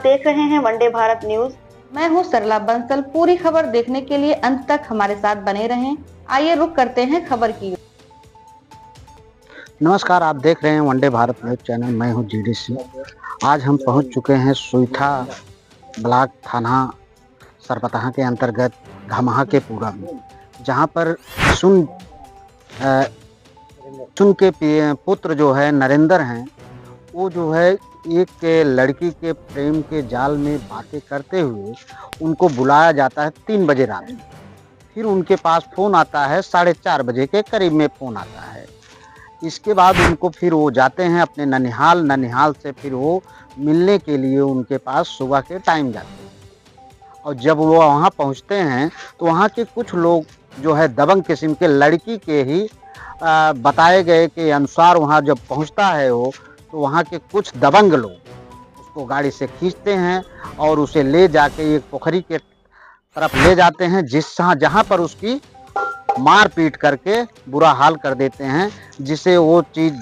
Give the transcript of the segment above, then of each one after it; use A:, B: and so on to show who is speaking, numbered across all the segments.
A: देख रहे हैं वनडे भारत न्यूज।
B: मैं हूं सरला बंसल। पूरी खबर देखने के लिए अंत तक हमारे साथ बने रहें। आइए रुक करते हैं खबर की।
C: नमस्कार, आप देख रहे हैं वनडे भारत न्यूज चैनल। मैं हूं जीडीसी। आज हम पहुंच चुके हैं सुईथा ब्लॉक थाना सरपतहा के अंतर्गत घमहा के पूरा में, जहां पर सुन के पुत्र जो है नरेंद्र हैं, वो जो है एक लड़की के प्रेम के जाल में बातें करते हुए उनको बुलाया जाता है 3 बजे रात में। फिर उनके पास फ़ोन आता है 4:30 बजे के करीब में फ़ोन आता है। इसके बाद उनको फिर वो जाते हैं अपने ननिहाल से फिर वो मिलने के लिए उनके पास सुबह के टाइम जाते हैं। और जब वो वहाँ पहुँचते हैं तो वहाँ के कुछ लोग जो है दबंग किस्म के लड़की के ही बताए गए के अनुसार वहाँ जब पहुँचता है वो, तो वहाँ के कुछ दबंग लोग उसको गाड़ी से खींचते हैं और उसे ले जाके एक पोखरी के तरफ ले जाते हैं, जहाँ पर उसकी मार पीट करके बुरा हाल कर देते हैं। जिसे वो चीज़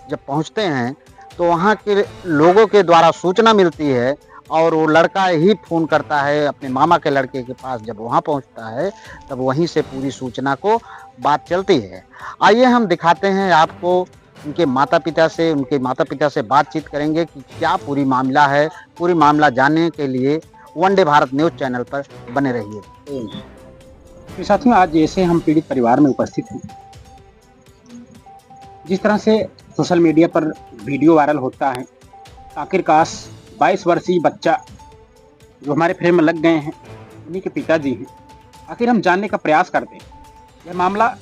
C: जब पहुंचते हैं तो वहाँ के लोगों के द्वारा सूचना मिलती है और वो लड़का ही फ़ोन करता है अपने मामा के लड़के के पास। जब वहाँ पहुंचता है तब वहीं से पूरी सूचना को बात चलती है। आइए हम दिखाते हैं आपको उनके माता पिता से बातचीत करेंगे कि क्या पूरी मामला है। पूरी मामला जानने के लिए वनडे भारत न्यूज़ चैनल पर बने रहिए।
D: तो साथियों, आज जैसे हम पीड़ित परिवार में उपस्थित हैं, जिस तरह से सोशल मीडिया पर वीडियो वायरल होता है, आखिरकार 22 वर्षीय बच्चा जो हमारे फ्रेम में लग गए हैं, उन्हीं के पिताजी हैं। आखिर हम जानने का प्रयास करते हैं। यह मामला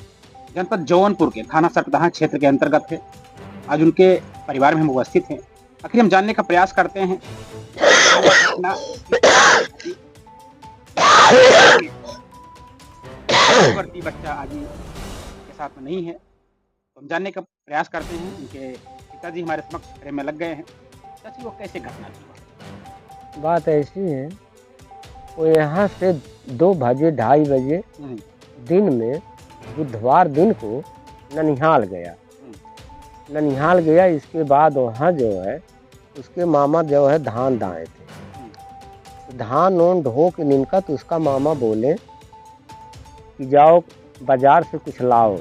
D: जनपद जौनपुर के थाना सरपतहा क्षेत्र के अंतर्गत है। आज उनके परिवार में हम उपस्थित हैं। आखिर हम जानने का प्रयास करते हैं। बच्चा आज के साथ में नहीं है, तो हम जानने का प्रयास करते हैं। उनके पिताजी हमारे समक्ष फ्रेम में लग गए हैं। चाची, वो कैसे घटना थी?
E: बात ऐसी है, वो यहाँ से 2 बजे 2:30 बजे दिन में बुधवार दिन को ननिहाल गया। इसके बाद वहाँ जो है उसके मामा जो है धान दाए थे। धान ओन ढो के निमका तो उसका मामा बोले कि जाओ बाजार से कुछ लाओ।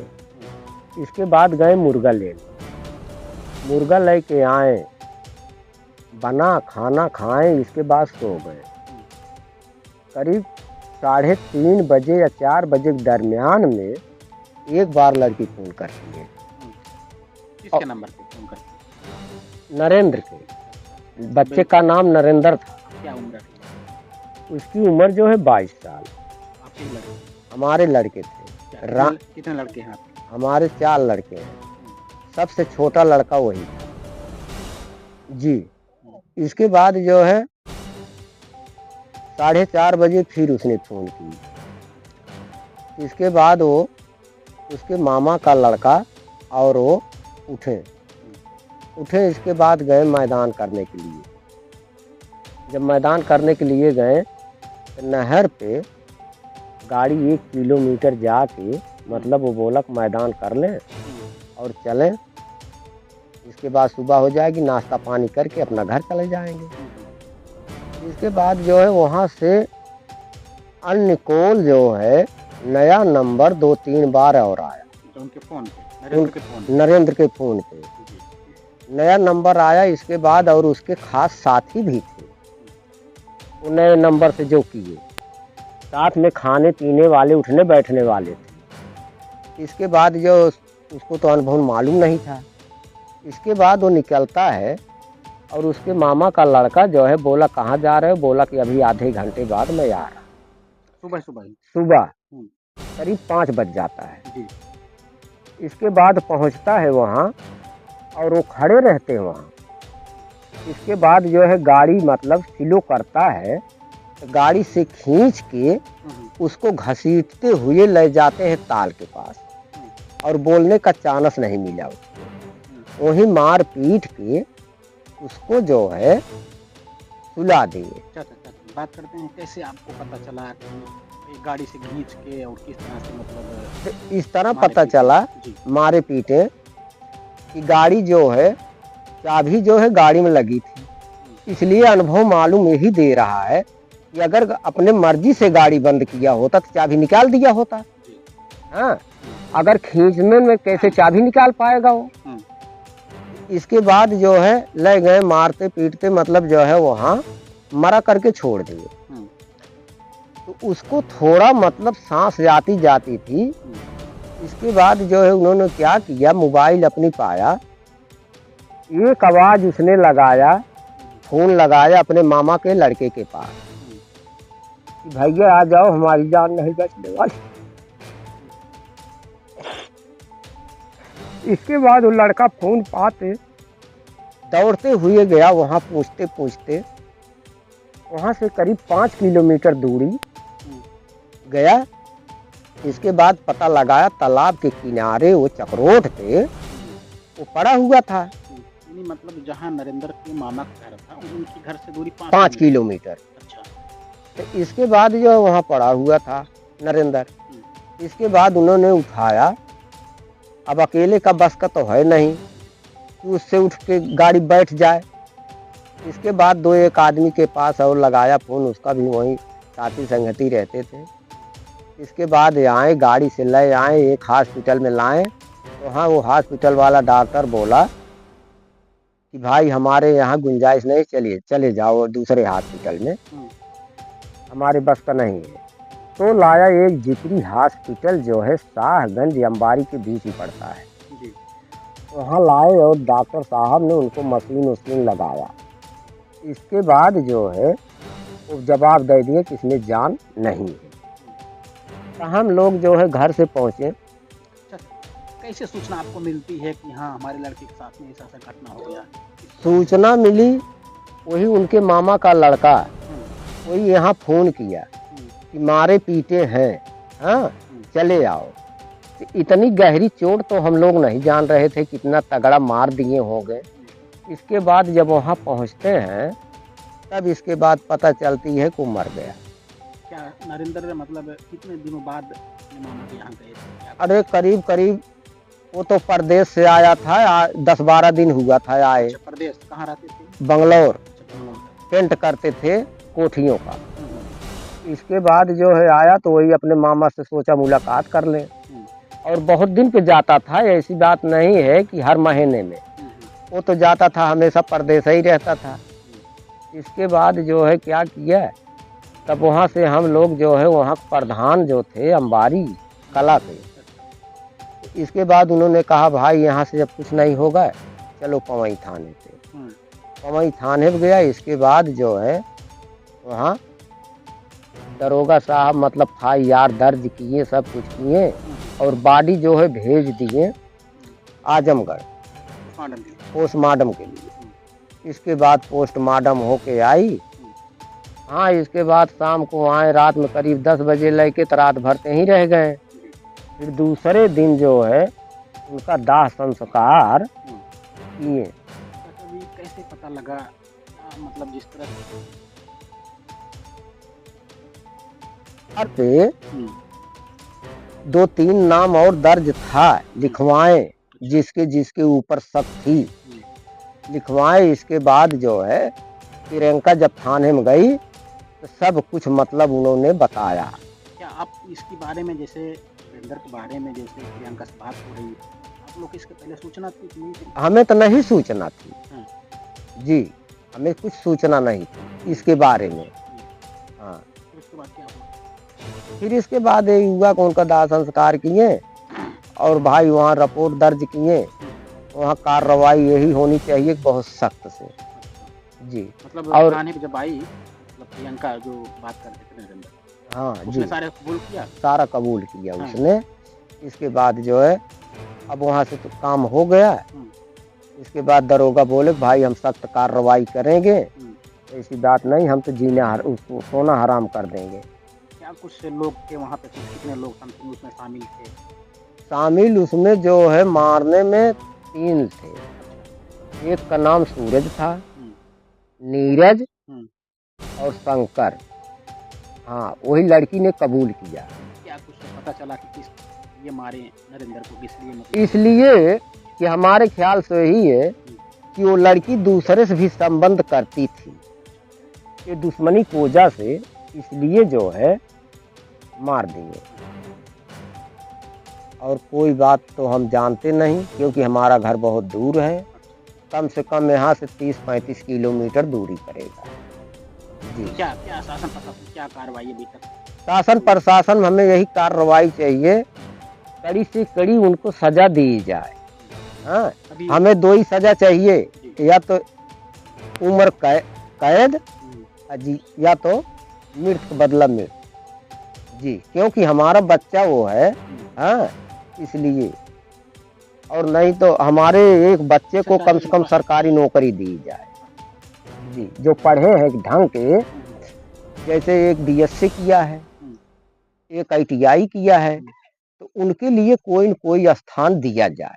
E: इसके बाद गए मुर्गा लेके आए, बना खाना खाएं। इसके बाद सो गए। करीब 3:30 बजे या 4 बजे के दरमियान में एक बार लड़की फ़ोन करती है।
D: किसके नंबर पे फ़ोन करती?
E: नरेंद्र के। बच्चे का नाम नरेंद्र था।
D: क्या उम्र थी?
E: उसकी उम्र जो है 22 साल।
D: आपके लड़के?
E: हमारे लड़के थे।
D: कितने लड़के हैं?
E: हमारे 4 लड़के हैं। सबसे छोटा लड़का वही था जी। इसके बाद जो है 4:30 बजे फिर उसने फ़ोन की। इसके बाद वो उसके मामा का लड़का और वो उठे। इसके बाद गए मैदान करने के लिए। जब मैदान करने के लिए गए तो नहर पे गाड़ी 1 किलोमीटर जाके, मतलब वो बोला मैदान कर लें और चलें। इसके बाद सुबह हो जाएगी, नाश्ता पानी करके अपना घर चले जाएंगे। इसके बाद जो है वहाँ से अन्य कॉल जो है नया नंबर 2-3 बार और आया।
D: उनके फ़ोन पे
E: नरेंद्र के फ़ोन पे नया नंबर आया। इसके बाद और उसके खास साथी भी थे, वो नए नंबर से जो किए, साथ में खाने पीने वाले, उठने बैठने वाले थे। इसके बाद जो उसको तो अनुभव मालूम नहीं था। इसके बाद वो निकलता है और उसके मामा का लड़का जो है बोला कहाँ जा रहे हो? बोला कि अभी आधे घंटे बाद मैं आ रहा। सुबह करीब 5 बज जाता है जी। इसके बाद पहुंचता है वहाँ और वो खड़े रहते हैं वहाँ। इसके बाद जो है गाड़ी मतलब स्लो करता है, तो गाड़ी से खींच के उसको घसीटते हुए ले जाते हैं ताल के पास और बोलने का चांस नहीं मिला उसको। वही मार पीट के उसको जो है सुला दिए।
D: बात करते हैं, कैसे आपको पता चला कि गाड़ी से खींच के और किस तरह से, मतलब
E: इस तरह पता चला मारे पीटे कि गाड़ी जो है चाबी जो है गाड़ी में लगी थी। इसलिए अनुभव मालूम यही दे रहा है कि अगर अपने मर्जी से गाड़ी बंद किया होता तो चाबी निकाल दिया होता। हाँ, अगर खींचने में कैसे चाबी निकाल पाएगा वो। इसके बाद जो है ले गए मारते पीटते, मतलब जो है वहाँ मरा करके छोड़ दिए। तो उसको थोड़ा मतलब सांस जाती जाती थी। इसके बाद जो है उन्होंने क्या किया, मोबाइल अपनी पाया, एक आवाज उसने लगाया, फोन लगाया अपने मामा के लड़के के पास कि भैया आ जाओ, हमारी जान नहीं बचने वाली। इसके बाद वो लड़का फोन पाते दौड़ते हुए गया वहाँ, पूछते पूछते वहाँ से करीब 5 किलोमीटर दूरी गया। इसके बाद पता लगाया तालाब के किनारे वो चक्रोट पे वो पड़ा हुआ था।
D: मतलब जहाँ नरेंद्र के मामा का घर था उनके घर से दूरी
E: 5 किलोमीटर।
D: अच्छा।
E: तो इसके बाद जो वहाँ पड़ा हुआ था नरेंद्र, इसके बाद उन्होंने उठाया। अब अकेले का बस का तो है नहीं कि उससे उठ के गाड़ी बैठ जाए। इसके बाद 2-1 आदमी के पास और लगाया फोन, उसका भी वहीं साथी संगति रहते थे। इसके बाद आए, गाड़ी से ले आए, एक हॉस्पिटल में लाए। तो हाँ, वो हॉस्पिटल वाला डॉक्टर बोला कि भाई हमारे यहाँ गुंजाइश नहीं, चलिए चले जाओ दूसरे हॉस्पिटल में, हमारे बस का नहीं है। तो लाया एक जिक्री हॉस्पिटल जो है शाहगंज अंबारी के बीच ही पड़ता है। वहाँ लाए और डॉक्टर साहब ने उनको मशीन लगाया। इसके बाद जो है वो जवाब दे दिए कि इसमें जान नहीं है। तो हम लोग जो है घर से पहुँचे।
D: कैसे सूचना आपको मिलती है कि हाँ हमारे लड़के के साथ में ऐसा घटना हो गया?
E: सूचना मिली, वही उनके मामा का लड़का वही यहाँ फोन किया कि मारे पीटे हैं, हाँ चले आओ। तो इतनी गहरी चोट तो हम लोग नहीं जान रहे थे, कितना तगड़ा मार दिए होंगे। इसके बाद जब वहाँ पहुँचते हैं तब इसके बाद पता चलती है कि वो मर गया।
D: क्या नरेंद्र मतलब कितने दिनों बाद अपने मामा के यहाँ गए थे?
E: अरे करीब वो तो प्रदेश से आया था, 10-12 दिन हुआ था आए।
D: प्रदेश कहाँ रहते थे?
E: बंगलौर। पेंट करते थे कोठियों का। इसके बाद जो है आया तो वही अपने मामा से सोचा मुलाकात कर लें, और बहुत दिन पे जाता था, ऐसी बात नहीं है कि हर महीने में। वो तो जाता था, हमेशा प्रदेश ही रहता था। इसके बाद जो है क्या किया, तब वहाँ से हम लोग जो है वहाँ प्रधान जो थे अंबारी कला के, इसके बाद उन्होंने कहा भाई यहाँ से जब कुछ नहीं होगा चलो पवई थाने पे। पवई थाने पे गया। इसके बाद जो है वहाँ दरोगा साहब मतलब FIR दर्ज किए, सब कुछ किए, और बॉडी जो है भेज दिए आजमगढ़ पोस्टमार्टम के लिए। इसके बाद पोस्टमार्टम होके आई। हाँ, इसके बाद शाम को आए, रात में करीब 10 बजे लेके तो रात भर ही रह गए। फिर दूसरे दिन जो है उनका दाह संस्कार किए।
D: कैसे पता लगा, मतलब जिस तरह
E: पे 2-3 नाम और दर्ज था, लिखवाएं जिसके ऊपर शक थी, लिखवाएं। इसके बाद जो है प्रियंका जब थाने में गई तो सब कुछ मतलब उन्होंने बताया।
D: क्या आप इसके बारे में, जैसे नरेंद्र के बारे में जैसे प्रियंका से बात हो रही, आप लोग इसके पहले सूचना थी कि नहीं थी?
E: हमें तो नहीं सूचना थी जी, हमें कुछ सूचना नहीं थी इसके बारे में। हाँ,
D: उसके बाद क्या हुआ?
E: फिर इसके बाद ये युवा को उनका दाह संस्कार किए, और भाई वहाँ रिपोर्ट दर्ज किए। वहाँ कार्रवाई यही होनी चाहिए बहुत सख्त से जी।
D: मतलब
E: और
D: थाने पे जब आई, मतलब प्रियंका जो बात करते थे नरेंद्र,
E: हाँ
D: उसने
E: जी,
D: सारे कबूल किया?
E: सारा कबूल किया
D: हाँ।
E: उसने। इसके बाद जो है अब वहाँ से तो काम हो गया। इसके बाद दरोगा बोले भाई हम सख्त कार्रवाई करेंगे, ऐसी बात नहीं, हम तो उसको सोना हराम कर देंगे।
D: क्या कुछ लोग के वहाँ पे, कितने लोग उसमें शामिल थे?
E: शामिल उसमें जो है मारने में 3 थे। एक का नाम सूरज था, नीरज और शंकर। हाँ, वही लड़की ने कबूल किया।
D: क्या कुछ पता चला कि किस ये मारे नरेंद्र को, किस लिए? मतलब
E: इसलिए कि हमारे ख्याल से ही है कि वो लड़की दूसरे से भी संबंध करती थी, ये दुश्मनी की वजह से इसलिए जो है मार दिए। और कोई बात तो हम जानते नहीं, क्योंकि हमारा घर बहुत दूर है, कम से कम यहाँ से 30-35 किलोमीटर दूरी पड़ेगा जी।
D: क्या क्या शासन प्रशासन क्या कार्रवाई अभी तक?
E: शासन प्रशासन हमें यही कार्रवाई चाहिए, कड़ी से कड़ी उनको सजा दी जाए। हाँ,
D: अभी
E: हमें दो ही सजा चाहिए, या तो उम्र कैद जी, या तो मृत्यु के बदला मृत्यु जी, क्योंकि हमारा बच्चा वो है। हाँ, इसलिए, और नहीं तो हमारे एक बच्चे को कम से कम सरकारी नौकरी दी जाए जी, जो पढ़े हैं ढंग के, जैसे एक डीएससी किया है, एक आईटीआई किया है, तो उनके लिए कोई न कोई स्थान दिया जाए,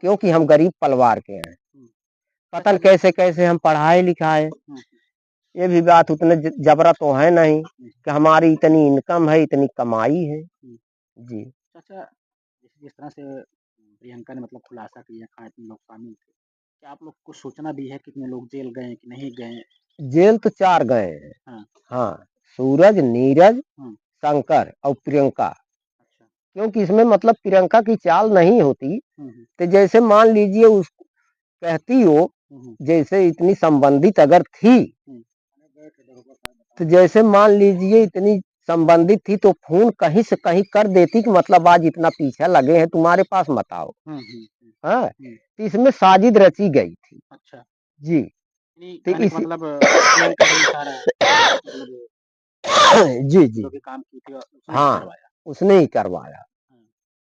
E: क्योंकि हम गरीब परिवार के हैं। पता नहीं कैसे कैसे हम पढ़ाए लिखाए, ये भी बात उतने जबरा तो है नहीं कि हमारी इतनी इनकम है, इतनी कमाई है जी।
D: चाचा, जिस तरह से प्रियंका ने मतलब खुलासा किया, कहा इतने लोग शामिल थे, क्या आप लोग को सूचना दी है कितने लोग जेल गए कि नहीं गए?
E: जेल तो 4 गए हैं।
D: हाँ।
E: हाँ, सूरज, नीरज, शंकर और प्रियंका।
D: अच्छा।
E: क्योंकि इसमें मतलब प्रियंका की चाल नहीं होती, तो जैसे मान लीजिए उस कहती हो, जैसे इतनी संबंधित अगर थी, तो जैसे मान लीजिए इतनी संबंधित थी तो फोन कहीं से कहीं कर देती कि मतलब आज इतना पीछा लगे हैं तुम्हारे पास, मत आओ। हाँ, तो इसमें साजिद रची गई थी। अच्छा जी, तो इस
D: मतलब प्रियंका का इशारा
E: जी जी,
D: जो भी काम की थी उसने
E: हाँ
D: करवाया।
E: उसने ही करवाया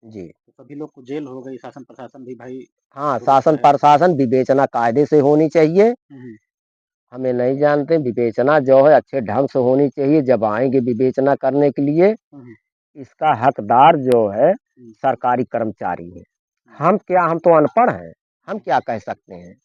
E: जी।
D: तो सभी लोग को जेल हो गई, शासन प्रशासन भी भाई।
E: हाँ, शासन प्रशासन विवेचना कायदे से होनी चाहिए। हमें नहीं जानते, विवेचना जो है अच्छे ढंग से होनी चाहिए। जब आएंगे विवेचना करने के लिए, इसका हकदार जो है सरकारी कर्मचारी है। हम क्या, हम तो अनपढ़ हैं, हम क्या कह सकते हैं।